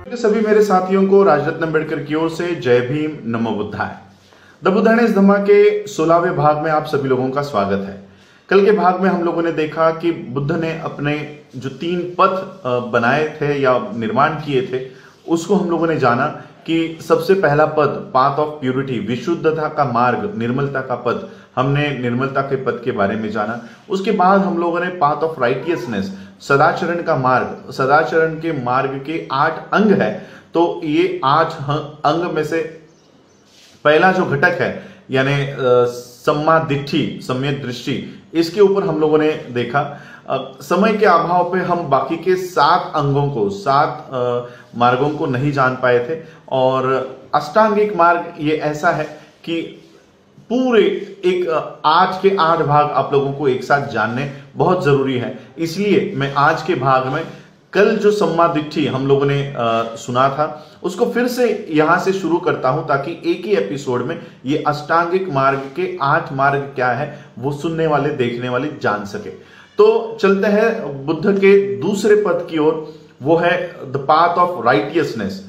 तो सभी मेरे साथियों को राजरत्न अम्बेडकर की ओर से जय भीम, नमो बुद्धाय। द बुद्धानेस धम्मा के 16वें भाग में आप सभी लोगों का स्वागत है। कल के भाग में हम लोगों ने देखा कि बुद्ध ने अपने जो 3 पथ बनाए थे या निर्माण किए थे, उसको हम लोगों ने जाना कि सबसे पहला पद पाथ ऑफ प्यूरिटी, विशुद्धता का मार्ग, निर्मलता का पद, हमने निर्मलता के पद के बारे में जाना। उसके बाद हम लोगों ने पाथ ऑफ राइटियसनेस, सदाचरण का मार्ग, सदाचरण के मार्ग के 8 अंग है। तो ये 8 अंग में से पहला जो घटक है यानी सम्मा दिट्ठी, सम्यक दृष्टि, इसके ऊपर हम लोगों ने देखा। समय के अभाव पे हम बाकी के 7 अंगों को, 7 मार्गों को नहीं जान पाए थे। और अष्टांगिक मार्ग ये ऐसा है कि पूरे 8 के 8 भाग आप लोगों को एक साथ जानने बहुत जरूरी है। इसलिए मैं आज के भाग में कल जो सम्मा दिट्ठी हम लोगों ने सुना था उसको फिर से यहां से शुरू करता हूं, ताकि एक ही एपिसोड में ये अष्टांगिक मार्ग के 8 मार्ग क्या है वो सुनने वाले, देखने वाले जान सके। तो चलते हैं बुद्ध के दूसरे पद की ओर, वो है the path of righteousness.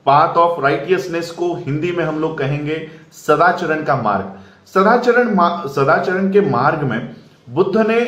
Path of righteousness को हिंदी में हम लोग कहेंगे सदाचरण का मार्ग। सदाचरण के मार्ग में बुद्ध ने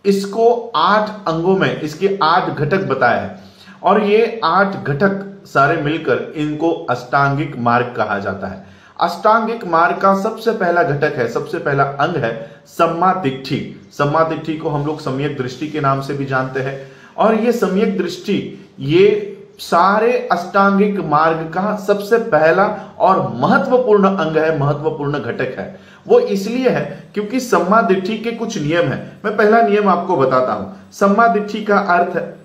इसको 8 अंगों में इसके 8 घटक बताया है, और ये 8 घटक सारे मिलकर इनको अष्टांगिक मार्ग कहा जाता है। अष्टांगिक मार्ग का सबसे पहला घटक है, सबसे पहला अंग है सम्मा दिट्ठी। सम्मा दिट्ठी को हम लोग सम्यक दृष्टि के नाम से भी जानते हैं। और ये सम्यक दृष्टि ये सारे अष्टांगिक मार्ग का सबसे पहला और महत्वपूर्ण अंग है, महत्वपूर्ण घटक है। वो इसलिए है क्योंकि सम्मा दिट्ठी के कुछ नियम है। मैं पहला नियम आपको बताता हूं। सम्मा दिट्ठी का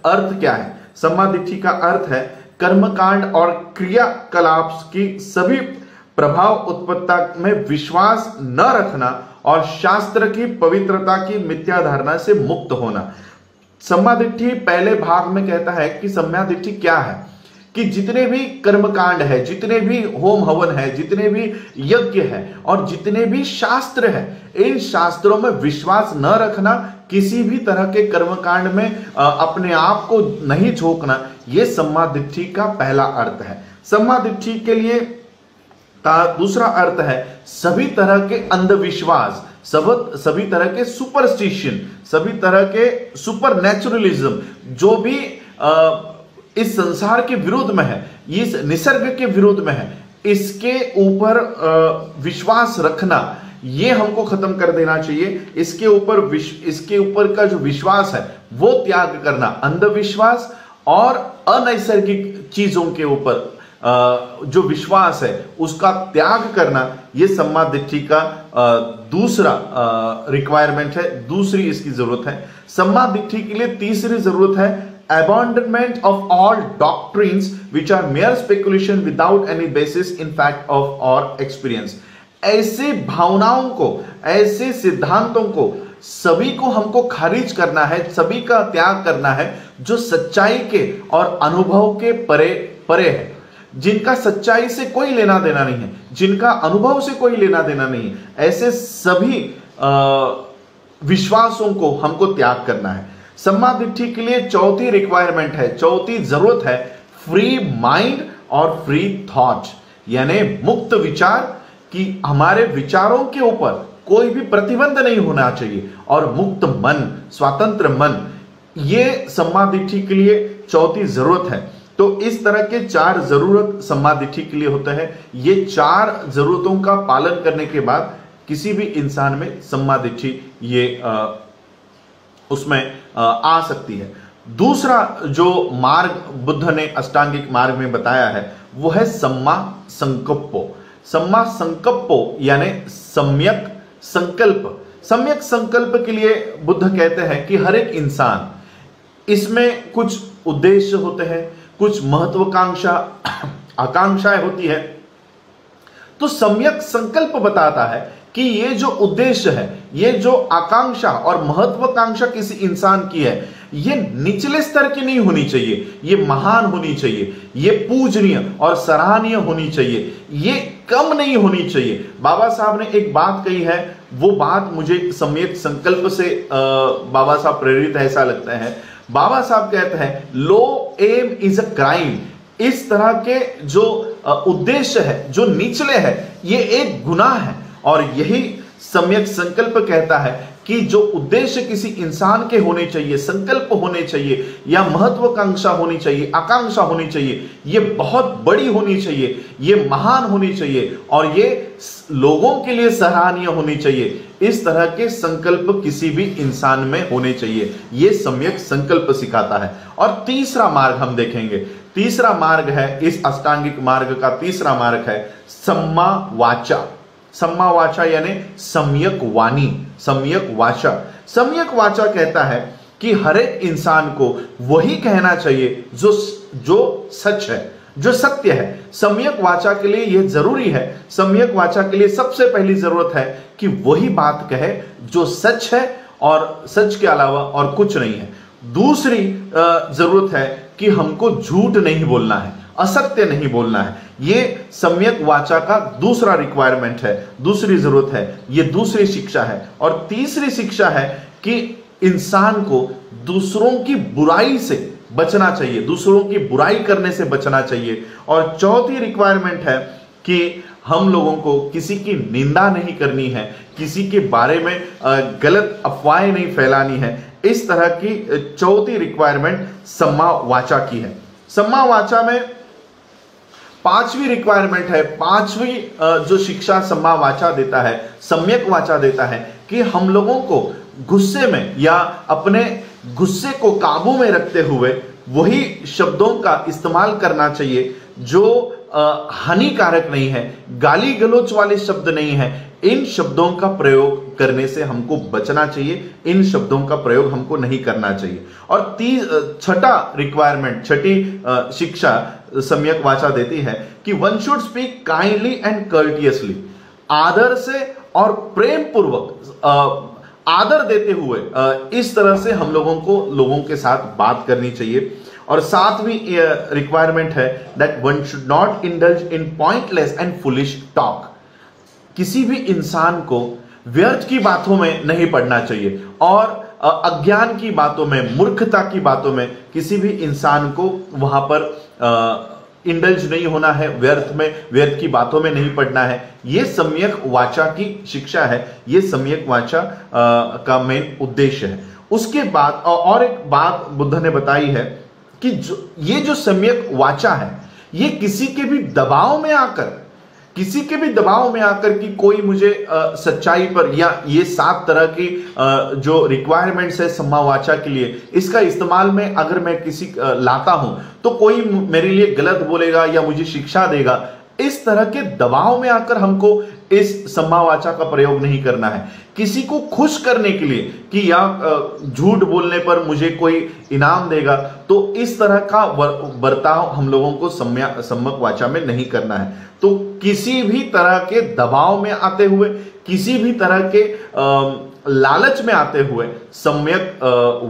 अर्थ क्या है? सम्मा दिट्ठी का अर्थ है कर्मकांड और क्रियाकलाप की सभी प्रभाव उत्पत्ता में विश्वास न रखना और शास्त्र की पवित्रता की मिथ्या धारणा से मुक्त होना। सम्मा दिट्ठी पहले भाग में कहता है कि सम्मा दिट्ठी क्या है, कि जितने भी कर्मकांड है, जितने भी होम हवन है, जितने भी यज्ञ है और जितने भी शास्त्र है, इन शास्त्रों में विश्वास न रखना, किसी भी तरह के कर्मकांड में अपने आप को नहीं झोंकना, यह सम्मा दिट्ठी का पहला अर्थ है। सम्मा दिट्ठी के लिए का दूसरा अर्थ है सभी तरह के अंधविश्वास, सभी तरह के सुपरस्टिशन, सभी तरह के सुपर नेचुरलिज्म जो भी इस संसार के विरोध में है, इस निसर्ग के विरोध में है, इसके ऊपर विश्वास रखना, ये हमको खत्म कर देना चाहिए। इसके ऊपर का जो विश्वास है वो त्याग करना। अंधविश्वास और अनैसर्गिक चीजों के ऊपर जो विश्वास है उसका त्याग करना, यह सम्मा दिट्ठी का दूसरा रिक्वायरमेंट है, दूसरी इसकी जरूरत है। सम्मा दिट्ठी के लिए तीसरी जरूरत है abandonment of all doctrines which are mere speculation without any basis in fact of or experience। ऐसे भावनाओं को, ऐसे सिद्धांतों को सभी को हमको खारिज करना है, सभी का त्याग करना है जो सच्चाई के और अनुभव के परे है, जिनका सच्चाई से कोई लेना देना नहीं है, जिनका अनुभव से कोई लेना देना नहीं है। ऐसे सभी विश्वासों को हमको त्याग करना है। सम्मा दिट्ठी के लिए चौथी रिक्वायरमेंट है, चौथी जरूरत है फ्री माइंड और फ्री थॉट, यानी मुक्त विचार, कि हमारे विचारों के ऊपर कोई भी प्रतिबंध नहीं होना चाहिए, और मुक्त मन, स्वतंत्र मन, ये सम्मा दिट्ठी के लिए चौथी जरूरत है। तो इस तरह के 4 जरूरत सम्मा दिट्ठी के लिए होते हैं। ये 4 जरूरतों का पालन करने के बाद किसी भी इंसान में सम्मा दिट्ठी ये उसमें आ सकती है। दूसरा जो मार्ग बुद्ध ने अष्टांगिक मार्ग में बताया है वो है सम्मा संकप्पो। सम्मा संकप्पो यानी सम्यक संकल्प। सम्यक संकल्प के लिए बुद्ध कहते हैं कि हर एक इंसान, इसमें कुछ उद्देश्य होते हैं, कुछ महत्वाकांक्षा आकांक्षाएं होती है। तो सम्यक संकल्प बताता है कि ये जो उद्देश्य है, ये जो आकांक्षा और महत्वाकांक्षा किसी इंसान की है, ये निचले स्तर की नहीं होनी चाहिए, ये महान होनी चाहिए, ये पूजनीय और सराहनीय होनी चाहिए, ये कम नहीं होनी चाहिए। बाबा साहब ने एक बात कही है, वो बात मुझे सम्यक संकल्प से बाबा साहब प्रेरित है ऐसा लगता है। बाबा साहब कहते हैं लो एम इज अ क्राइम, इस तरह के जो उद्देश्य है, जो निचले है, ये एक गुनाह है। और यही सम्यक संकल्प कहता है कि जो उद्देश्य किसी इंसान के होने चाहिए, संकल्प होने चाहिए या महत्वाकांक्षा होनी चाहिए, आकांक्षा होनी चाहिए, ये बहुत बड़ी होनी चाहिए, ये महान होनी चाहिए और ये लोगों के लिए सराहनीय होनी चाहिए। इस तरह के संकल्प किसी भी इंसान में होने चाहिए, ये सम्यक संकल्प सिखाता है। और तीसरा मार्ग हम देखेंगे, तीसरा मार्ग है, इस अष्टांगिक मार्ग का तीसरा मार्ग है सम्मा वाचा। सम्मा वाचा यानी सम्यक वाणी, सम्यक वाचा। सम्यक वाचा कहता है कि हर एक इंसान को वही कहना चाहिए जो सच है, जो सत्य है। सम्यक वाचा के लिए यह जरूरी है, सम्यक वाचा के लिए सबसे पहली जरूरत है कि वही बात कहे जो सच है और सच के अलावा और कुछ नहीं है। दूसरी जरूरत है कि हमको झूठ नहीं बोलना है, असत्य नहीं बोलना है। ये सम्यक वाचा का दूसरा रिक्वायरमेंट है, दूसरी जरूरत है, ये दूसरी शिक्षा है। और तीसरी शिक्षा है कि इंसान को दूसरों की बुराई से बचना चाहिए, दूसरों की बुराई करने से बचना चाहिए। और चौथी रिक्वायरमेंट है कि हम लोगों को किसी की निंदा नहीं करनी है, किसी के बारे में गलत अफवाहें नहीं फैलानी है। इस तरह की चौथी रिक्वायरमेंट सम्मा वाचा की है। सम्मा वाचा में पांचवी रिक्वायरमेंट है, पांचवी जो शिक्षा सम्मा वाचा देता है, सम्यक वाचा देता है कि हम लोगों को गुस्से में या अपने गुस्से को काबू में रखते हुए वही शब्दों का इस्तेमाल करना चाहिए जो हानिकारक नहीं है, गाली गलौच वाले शब्द नहीं है। इन शब्दों का प्रयोग करने से हमको बचना चाहिए, इन शब्दों का प्रयोग हमको नहीं करना चाहिए। और छठा रिक्वायरमेंट, छठी शिक्षा सम्यक वाचा देती है कि one should speak kindly and courteously. आदर से और प्रेम पूर्वक, आदर देते हुए इस तरह से हम लोगों को लोगों के साथ बात करनी चाहिए। और सातवीं रिक्वायरमेंट है that one should not indulge in pointless and foolish talk. किसी भी इंसान को व्यर्थ की बातों में नहीं पड़ना चाहिए और अज्ञान की बातों में, मूर्खता की बातों में किसी भी इंसान को वहां पर इंडल्ज नहीं होना है, व्यर्थ की बातों में नहीं पड़ना है। यह सम्यक वाचा की शिक्षा है, यह सम्यक वाचा का मेन उद्देश्य है। उसके बाद और एक बात बुद्ध ने बताई है कि ये जो सम्यक वाचा है, ये किसी के भी दबाव में आकर कि कोई मुझे सच्चाई पर, या ये 7 तरह की जो रिक्वायरमेंट्स है सम्मा वाचा के लिए, इसका इस्तेमाल में अगर मैं किसी लाता हूं तो कोई मेरे लिए गलत बोलेगा या मुझे शिक्षा देगा, इस तरह के दबाव में आकर हमको इस सम्मा वाचा का प्रयोग नहीं करना है। किसी को खुश करने के लिए कि या झूठ बोलने पर मुझे कोई इनाम देगा, तो इस तरह का बर्ताव हम लोगों को सम्यक वाचा में नहीं करना है। तो किसी भी तरह के दबाव में आते हुए, किसी भी तरह के लालच में आते हुए सम्यक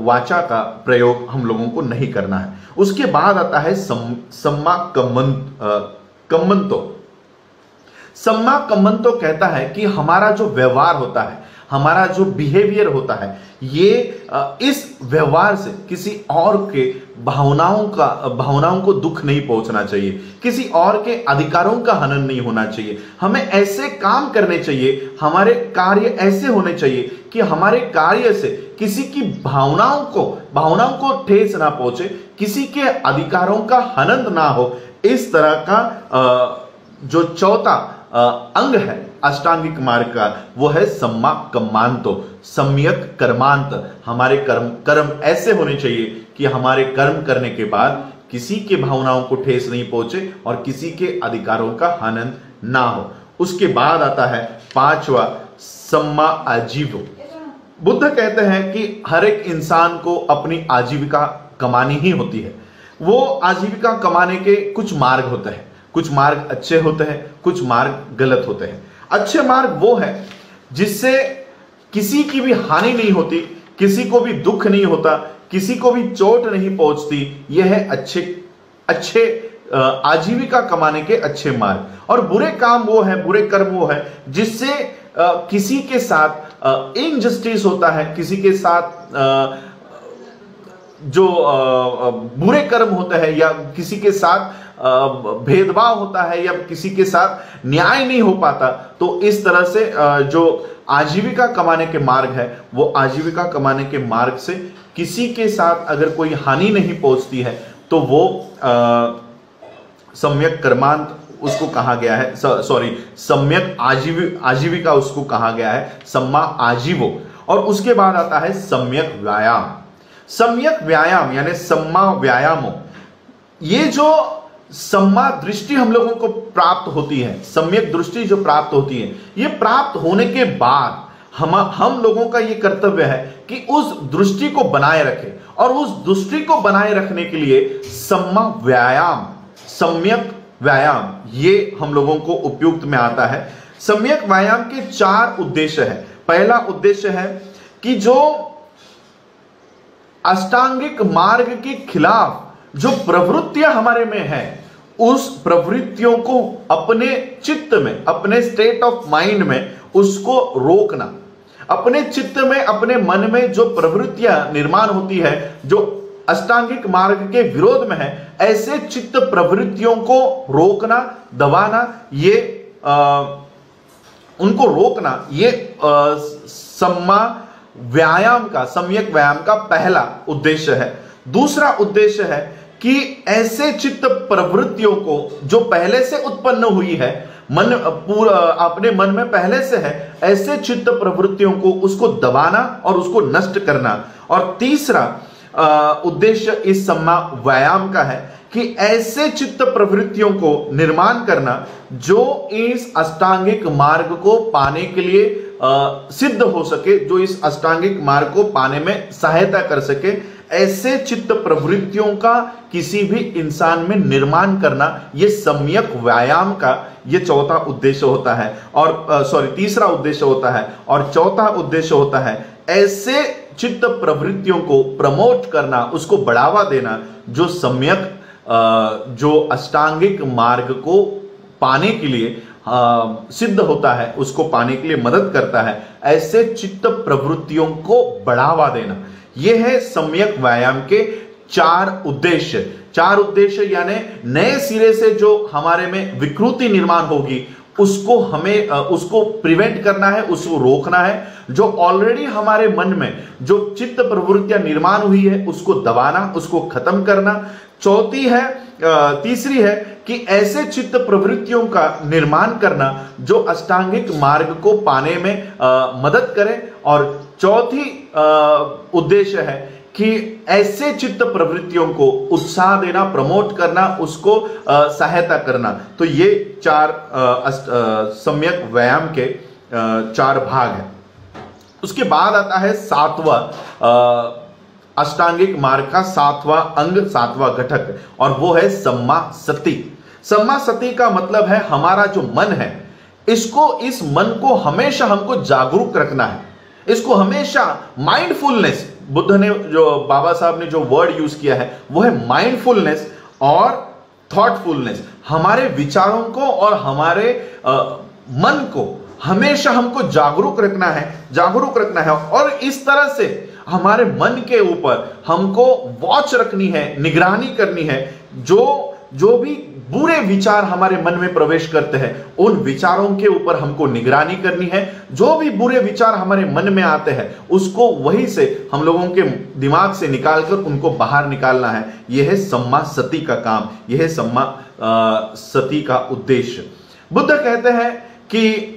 वाचा का प्रयोग हम लोगों को नहीं करना है। उसके बाद आता है सम्मा कम्मंतो। सम्मा कम्मंतो कहता है कि हमारा जो व्यवहार होता है, हमारा जो बिहेवियर होता है, ये इस व्यवहार से किसी और के भावनाओं को दुख नहीं पहुंचना चाहिए, किसी और के अधिकारों का हनन नहीं होना चाहिए। हमें ऐसे काम करने चाहिए, हमारे कार्य ऐसे होने चाहिए कि हमारे कार्य से किसी की भावनाओं को ठेस ना पहुंचे, किसी के अधिकारों का हनन ना हो। इस तरह का जो चौथा अंग है अष्टांगिक मार्ग का, वो है सम्मा कम्मांतो, सम्यक कर्मांत। हमारे कर्म ऐसे होने चाहिए कि हमारे कर्म करने के बाद किसी के भावनाओं को ठेस नहीं पहुंचे और किसी के अधिकारों का हनन ना हो। उसके बाद आता है पांचवा सम्मा आजीवो। बुद्ध कहते हैं कि हर एक इंसान को अपनी आजीविका कमानी ही होती है। वो आजीविका कमाने के कुछ मार्ग होते हैं, कुछ मार्ग अच्छे होते हैं, कुछ मार्ग गलत होते हैं। अच्छे मार्ग वो है जिससे किसी की भी हानि नहीं होती, किसी को भी दुख नहीं होता, किसी को भी चोट नहीं पहुंचती। यह है अच्छे आजीविका कमाने के अच्छे मार्ग। और बुरे काम वो है, बुरे कर्म वो है जिससे किसी के साथ इनजस्टिस होता है, किसी के साथ जो बुरे कर्म होते हैं या किसी के साथ भेदभाव होता है या किसी के साथ न्याय नहीं हो पाता, तो इस तरह से जो आजीविका कमाने के मार्ग है, वो आजीविका कमाने के मार्ग से किसी के साथ अगर कोई हानि नहीं पहुंचती है तो वो सम्यक कर्मांत उसको कहा गया है, सॉरी सम्यक आजीविका उसको कहा गया है, सम्मा आजीवो। और उसके बाद आता है सम्यक व्यायाम। सम्यक व्यायाम यानी सम्मा व्यायामो, ये जो सम्मा दृष्टि हम लोगों को प्राप्त होती है, सम्यक दृष्टि जो प्राप्त होती है, ये प्राप्त होने के बाद हम लोगों का ये कर्तव्य है कि उस दृष्टि को बनाए रखें, और उस दृष्टि को बनाए रखने के लिए सम्मा व्यायाम, सम्यक व्यायाम, ये हम लोगों को उपयुक्त में आता है। सम्यक व्यायाम के 4 उद्देश्य है। पहला उद्देश्य है कि जो अष्टांगिक मार्ग के खिलाफ जो प्रवृत्तियां हमारे में है, उस प्रवृत्तियों को अपने चित्त में, अपने स्टेट ऑफ माइंड में उसको रोकना। अपने चित्त में, अपने मन में जो प्रवृत्तियां निर्माण होती है जो अष्टांगिक मार्ग के विरोध में है, ऐसे चित्त प्रवृत्तियों को रोकना, दबाना, ये उनको रोकना, ये सम्मा व्यायाम का, सम्यक व्यायाम का पहला उद्देश्य है। दूसरा उद्देश्य है कि ऐसे चित्त प्रवृत्तियों को जो पहले से उत्पन्न हुई है, मन पूरा अपने मन में पहले से है, ऐसे चित्त प्रवृत्तियों को उसको दबाना और उसको नष्ट करना। और तीसरा उद्देश्य इस सम्मा व्यायाम का है कि ऐसे चित्त प्रवृत्तियों को निर्माण करना जो इस अष्टांगिक मार्ग को पाने के लिए सिद्ध हो सके, जो इस अष्टांगिक मार्ग को पाने में सहायता कर सके। ऐसे चित्त प्रवृत्तियों का किसी भी इंसान में निर्माण करना, ये सम्यक व्यायाम का ये चौथा उद्देश्य होता है। और तीसरा उद्देश्य होता है। और चौथा उद्देश्य होता है ऐसे चित्त प्रवृत्तियों को प्रमोट करना, उसको बढ़ावा देना, जो सम्यक जो अष्टांगिक मार्ग को पाने के लिए सिद्ध होता है, उसको पाने के लिए मदद करता है। ऐसे चित्त प्रवृत्तियों को बढ़ावा देना, यह है सम्यक व्यायाम के 4 उद्देश्य। 4 उद्देश्य यानी नए सिरे से जो हमारे में विकृति निर्माण होगी, उसको हमें उसको प्रिवेंट करना है, उसको रोकना है। जो ऑलरेडी हमारे मन में जो चित्त प्रवृत्तियां निर्माण हुई है, उसको दबाना, उसको खत्म करना। तीसरी है कि ऐसे चित्त प्रवृत्तियों का निर्माण करना जो अष्टांगिक मार्ग को पाने में मदद करे। और चौथी उद्देश्य है कि ऐसे चित्त प्रवृत्तियों को उत्साह देना, प्रमोट करना, उसको सहायता करना। तो ये 4 सम्यक व्यायाम के 4 भाग हैं। उसके बाद आता है 7वां अष्टांगिक मार्ग का 7वां अंग, 7वां घटक, और वो है सम्मा सति। सम्मा सति का मतलब है हमारा जो मन है, इस मन को हमेशा हमको जागरूक रखना है, इसको हमेशा माइंडफुलनेस, बुद्ध ने जो बाबा साहब ने जो वर्ड यूज किया है वो है माइंडफुलनेस और थॉटफुलनेस। हमारे विचारों को और हमारे मन को हमेशा हमको जागरूक रखना है और इस तरह से हमारे मन के ऊपर हमको वॉच रखनी है, निगरानी करनी है। जो भी बुरे विचार हमारे मन में प्रवेश करते हैं, उन विचारों के ऊपर हमको निगरानी करनी है। जो भी बुरे विचार हमारे मन में आते हैं, उसको वहीं से हम लोगों के दिमाग से निकालकर उनको बाहर निकालना है। यह है सम्मा सति का काम, यह है सम्मा सति का उद्देश्य। बुद्ध कहते हैं कि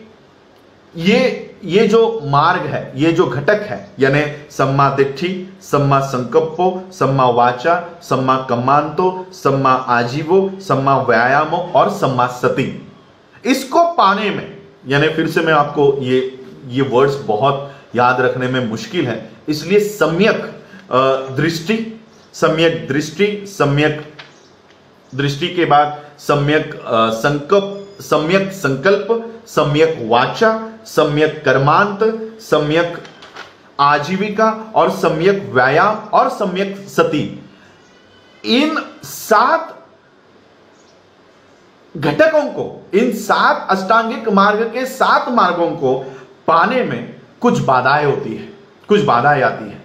ये जो मार्ग है, ये जो घटक है, यानी सम्मा दिट्ठी, सम्मा संकल्पो, सम्मा वाचा, सम्मा कम्मांतो, सम्मा आजीवो, सम्मा व्यायामो और सम्मा सति, इसको पाने में, यानी फिर से मैं आपको ये वर्ड्स बहुत याद रखने में मुश्किल है, इसलिए सम्यक दृष्टि, सम्यक दृष्टि के बाद सम्यक संकल्प, सम्यक वाचा, सम्यक कर्मांत, सम्यक आजीविका और सम्यक व्यायाम और सम्यक सति, इन 7 घटकों को, इन 7 अष्टांगिक मार्ग के 7 मार्गों को पाने में कुछ बाधाएं होती है, कुछ बाधाएं आती है।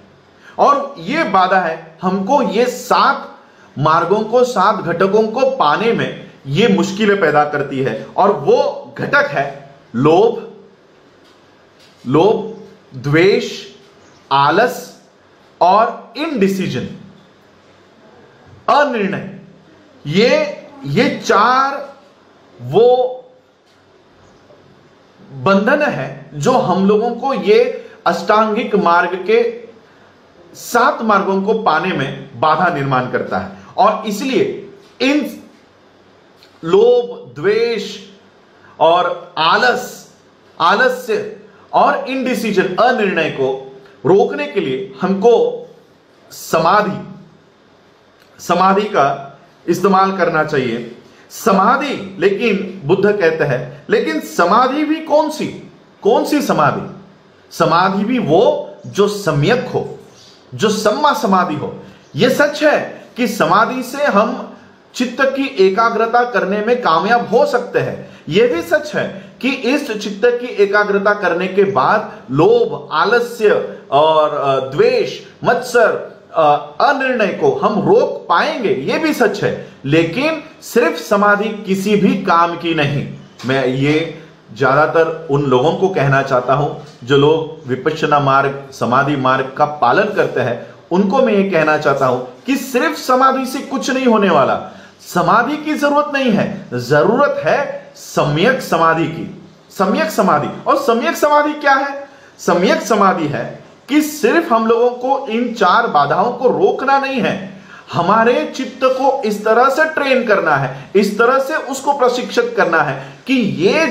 और ये बाधा है हमको ये 7 मार्गों को, 7 घटकों को पाने में ये मुश्किलें पैदा करती है। और वो घटक है लोभ, द्वेष, आलस और इनडिसीजन, अनिर्णय। ये 4 वो बंधन है जो हम लोगों को ये अष्टांगिक मार्ग के 7 मार्गों को पाने में बाधा निर्माण करता है। और इसलिए इन लोभ, द्वेष और आलस्य और इनडिसीजन, अनिर्णय को रोकने के लिए हमको समाधि का इस्तेमाल करना चाहिए। समाधि, लेकिन बुद्ध कहते हैं, लेकिन समाधि भी कौन सी समाधि? समाधि भी वो जो सम्यक हो, जो सम्मा समाधि हो। यह सच है कि समाधि से हम चित्त की एकाग्रता करने में कामयाब हो सकते हैं। यह भी सच है कि इस चित्त की एकाग्रता करने के बाद लोभ, आलस्य और द्वेष, मत्सर, अनिर्णय को हम रोक पाएंगे, यह भी सच है। लेकिन सिर्फ समाधि किसी भी काम की नहीं। मैं ये ज्यादातर उन लोगों को कहना चाहता हूं जो लोग विपश्यना मार्ग, समाधि मार्ग का पालन करते हैं, उनको मैं ये कहना चाहता हूं कि सिर्फ समाधि से कुछ नहीं होने वाला। समाधि की जरूरत नहीं है, जरूरत है सम्यक समाधि की। सम्यक समाधि, और सम्यक समाधि क्या है? सम्यक समाधि है कि सिर्फ हम लोगों को इन 4 बाधाओं को रोकना नहीं है, हमारे चित्त को इस तरह से ट्रेन करना है, इस तरह से उसको प्रशिक्षित करना है कि ये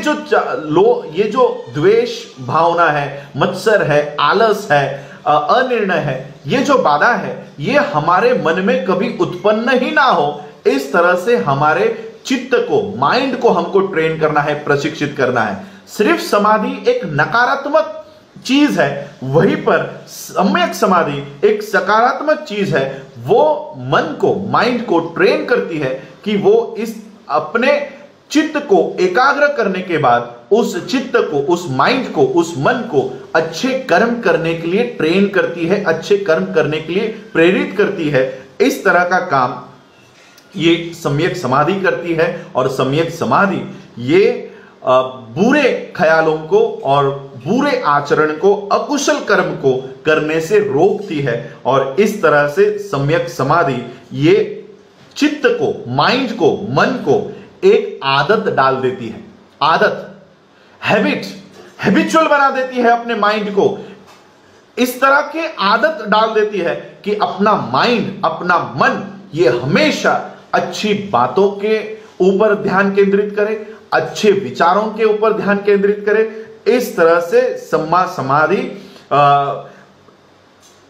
जो द्वेष भावना है, मत्सर है, आलस है, अनिर्णय है, ये जो बाधा है, ये हमारे मन में कभी उत्पन्न ही ना हो। इस तरह से हमारे चित्त को, माइंड को हमको ट्रेन करना है, प्रशिक्षित करना है। सिर्फ समाधि एक नकारात्मक चीज है, वहीं पर सम्यक समाधि एक सकारात्मक चीज है। वो मन को, माइंड को ट्रेन करती है कि वो इस अपने चित्त को एकाग्र करने के बाद उस चित्त को, उस माइंड को, उस मन को अच्छे कर्म करने के लिए ट्रेन करती है, अच्छे कर्म करने के लिए प्रेरित करती है। इस तरह का काम ये सम्यक समाधि करती है। और सम्यक समाधि ये बुरे ख्यालों को और बुरे आचरण को, अकुशल कर्म को करने से रोकती है। और इस तरह से सम्यक समाधि ये चित्त को, माइंड को, मन को एक आदत डाल देती है। आदत, हैबिचुअल बना देती है अपने माइंड को। इस तरह के आदत डाल देती है कि अपना माइंड, अपना मन ये हमेशा अच्छी बातों के ऊपर ध्यान केंद्रित करे, अच्छे विचारों के ऊपर ध्यान केंद्रित करे। इस तरह से सम्मा समाधि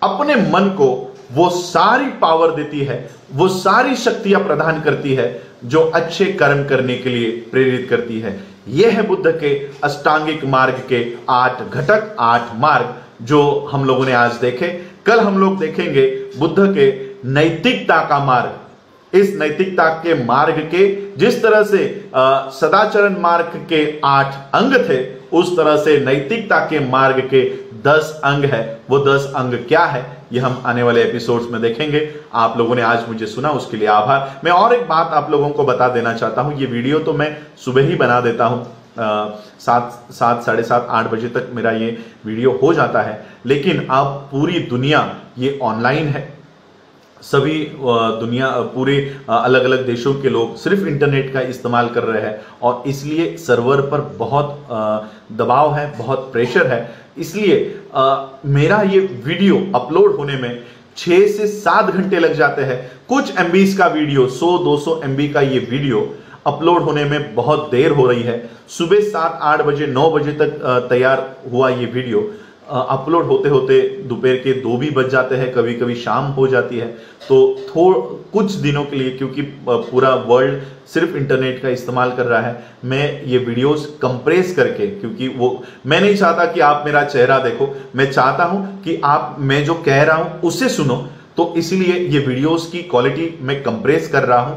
अपने मन को वो सारी पावर देती है, वो सारी शक्तियां प्रदान करती है जो अच्छे कर्म करने के लिए प्रेरित करती है। यह है बुद्ध के अष्टांगिक मार्ग के 8 घटक, 8 मार्ग जो हम लोगों ने आज देखे। कल हम लोग देखेंगे बुद्ध के नैतिकता का मार्ग। इस नैतिकता के मार्ग के जिस तरह से सदाचरण मार्ग के 8 अंग थे, उस तरह से नैतिकता के मार्ग के 10 अंग है। वो 10 अंग क्या है, ये हम आने वाले एपिसोड्स में देखेंगे। आप लोगों ने आज मुझे सुना, उसके लिए आभार। मैं और एक बात आप लोगों को बता देना चाहता हूं। ये वीडियो तो मैं सुबह ही बना देता हूं, 7, साढ़े 7, 8 बजे तक मेरा ये वीडियो हो जाता है। लेकिन अब पूरी दुनिया ये ऑनलाइन है। सभी दुनिया, पूरे अलग अलग देशों के लोग सिर्फ इंटरनेट का इस्तेमाल कर रहे हैं और इसलिए सर्वर पर बहुत दबाव है, बहुत प्रेशर है। इसलिए मेरा ये वीडियो अपलोड होने में 6 से 7 घंटे लग जाते हैं। कुछ एमबीज का वीडियो, 100-200 एमबी का ये वीडियो अपलोड होने में बहुत देर हो रही है। सुबह 7-8 बजे, 9 बजे तक तैयार हुआ ये वीडियो, अपलोड होते होते दोपहर के 2 भी बज जाते हैं, कभी कभी शाम हो जाती है। तो कुछ दिनों के लिए, क्योंकि पूरा वर्ल्ड सिर्फ इंटरनेट का इस्तेमाल कर रहा है, मैं ये वीडियोस कंप्रेस करके, क्योंकि वो मैं नहीं चाहता कि आप मेरा चेहरा देखो, मैं चाहता हूं कि आप मैं जो कह रहा हूं उसे सुनो। तो इसलिए ये वीडियोस की क्वालिटी मैं कंप्रेस कर रहा हूं,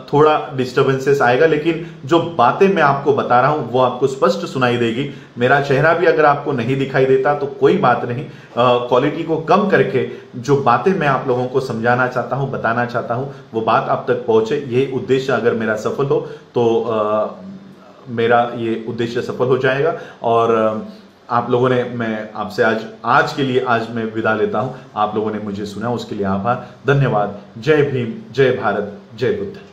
थोड़ा डिस्टर्बेंसेस आएगा, लेकिन जो बातें मैं आपको बता रहा हूं वो आपको स्पष्ट सुनाई देगी। मेरा चेहरा भी अगर आपको नहीं दिखाई देता तो कोई बात नहीं, क्वालिटी को कम करके जो बातें मैं आप लोगों को समझाना चाहता हूं, बताना चाहता हूं, वो बात आप तक पहुंचे। यही उद्देश्य अगर मेरा सफल हो तो मेरा ये उद्देश्य सफल हो जाएगा। और आप लोगों ने, मैं आपसे आज के लिए आज मैं विदा लेता हूं। आप लोगों ने मुझे सुना, उसके लिए आभार, धन्यवाद। जय भीम, जय भारत, जय बुद्ध।